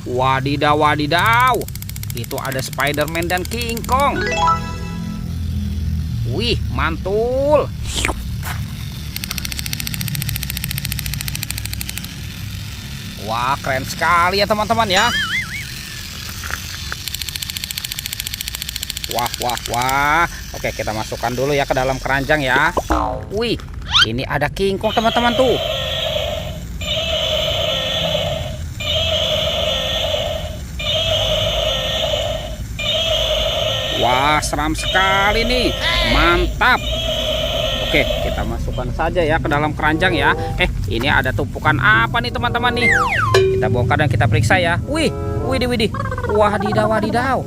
Wadidaw, wadidaw. Itu ada Spider-Man dan King Kong. Wih, mantul. Wah, keren sekali ya teman-teman ya. Wah, wah, wah. Oke, kita masukkan dulu ya ke dalam keranjang ya. Wih, ini ada King Kong teman-teman tuh. Wah, seram sekali nih. Mantap. Oke, kita masukkan saja ya ke dalam keranjang ya. Ini ada tumpukan apa nih teman-teman nih? Kita bongkar dan kita periksa ya. Wih, widih, widih. Wadidaw, wadidaw.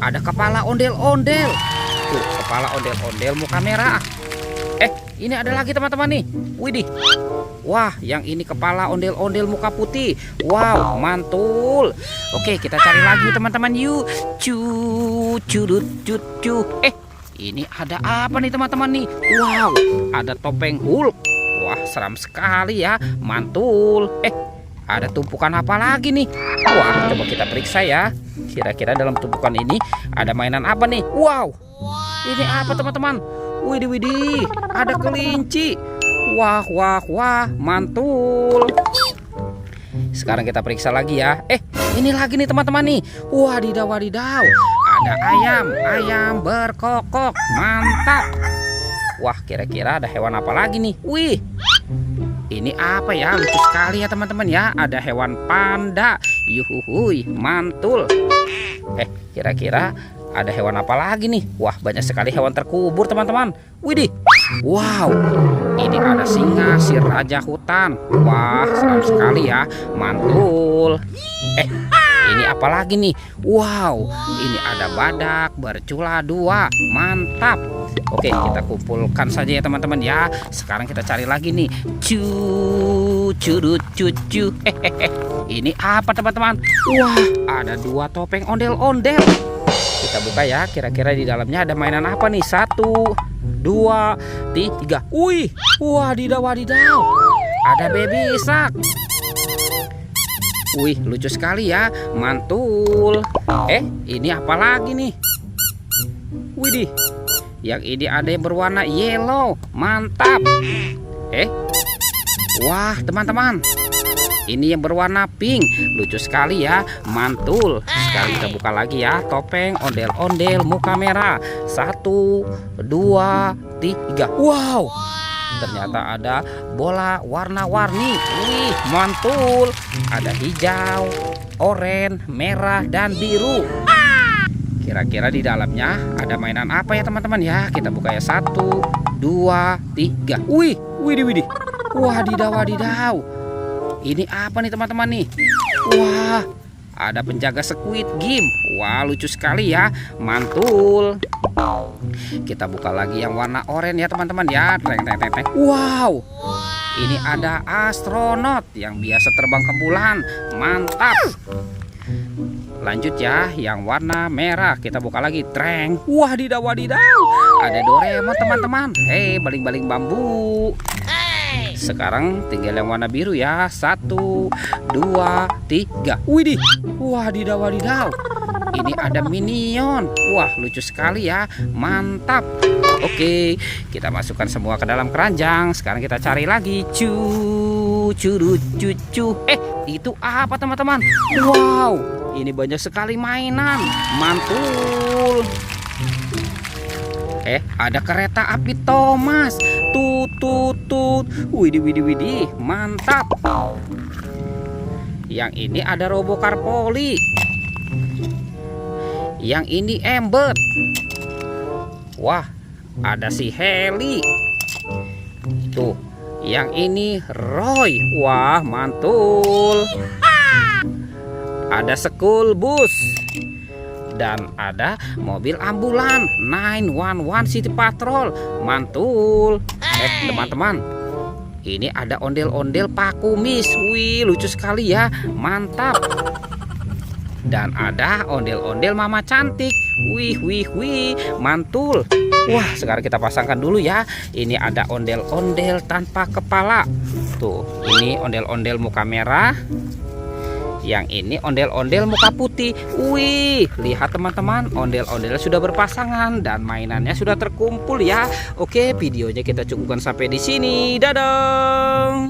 Ada kepala ondel-ondel. Tuh, kepala ondel-ondel muka merah. Ini ada lagi teman-teman nih. Widih. Wah, yang ini kepala ondel-ondel muka putih. Wow, mantul. Oke, kita cari lagi teman-teman yuk. Ini ada apa nih teman-teman nih? Wow, ada topeng Hulk. Wah, seram sekali ya. Mantul. Ada tumpukan apa lagi nih? Wah, coba kita periksa ya. Kira-kira dalam tumpukan ini ada mainan apa nih? Wow, ini apa teman-teman? Widih, widih, ada kelinci. Wah, wah, wah, mantul. Sekarang kita periksa lagi ya. Ini lagi nih teman-teman nih. Wadidaw, wadidaw. Ada ayam berkokok. Mantap. Wah, kira-kira ada hewan apa lagi nih? Wih, ini apa ya? Lucu sekali ya teman-teman ya. Ada hewan panda. Yuhuhui, mantul. Kira-kira ada hewan apa lagi nih? Wah, banyak sekali hewan terkubur teman-teman. Widih. Wow, ini ada singa, si raja hutan. Wah, seram sekali ya. Mantul. Ini apa lagi nih? Wow, ini ada badak bercula 2. Mantap. Oke, kita kumpulkan saja ya teman-teman ya. Sekarang kita cari lagi nih. Cucu. Ini apa teman-teman? Wah, ada 2 topeng ondel-ondel. Kita buka ya. Kira-kira di dalamnya ada mainan apa nih? 1, 2, 3. Wih, wadidaw, wadidaw. Ada baby shark. Wih, lucu sekali ya. Mantul. Ini apa lagi nih? Widih. Yang ini ada yang berwarna yellow. Mantap. Wah, teman-teman. Ini yang berwarna pink. Lucu sekali ya. Mantul. Sekarang kita buka lagi ya. Topeng ondel-ondel muka merah. 1, 2, 3. Wow, ternyata ada bola warna-warni. Wih, mantul. Ada hijau, oranye, merah, dan biru. Kira-kira di dalamnya ada mainan apa ya teman-teman ya? Kita buka ya. 1, 2, 3. Wih, widih. Wadidaw, wadidaw. Ini apa nih teman-teman nih? Wah, ada penjaga Squid Game. Wah, lucu sekali ya. Mantul. Kita buka lagi yang warna oranye ya teman-teman ya. Teng. Wow, ini ada astronot yang biasa terbang ke bulan. Mantap. Lanjut ya, yang warna merah. Kita buka lagi. Treng. Wadidaw, wadidaw. Ada Doraemon teman-teman. Baling-baling bambu. Sekarang tinggal yang warna biru ya. 1, 2, 3. Widih. Wadidaw, wadidaw. Ini ada Minion. Wah, lucu sekali ya. Mantap. Oke, kita masukkan semua ke dalam keranjang. Sekarang kita cari lagi. Cucu. Itu apa teman-teman? Wow, ini banyak sekali mainan. Mantul. Ada kereta api Thomas. Tut. Widih. Mantap. Yang ini ada Robocar Polly. Yang ini Embed. Wah, ada si Heli. Tuh, yang ini Roy. Wah, mantul. Ada school bus. Dan ada mobil ambulan 911 City Patrol. Mantul. Teman-teman, ini ada ondel-ondel Pak Kumis. Wih, lucu sekali ya. Mantap. Dan ada ondel-ondel Mama Cantik. Wih, mantul. Wah, sekarang kita pasangkan dulu ya. Ini ada ondel-ondel tanpa kepala. Tuh, ini ondel-ondel muka merah. Yang ini ondel-ondel muka putih. Wih, lihat teman-teman, ondel-ondel sudah berpasangan dan mainannya sudah terkumpul ya. Oke, videonya kita cukupkan sampai di sini. Dadah.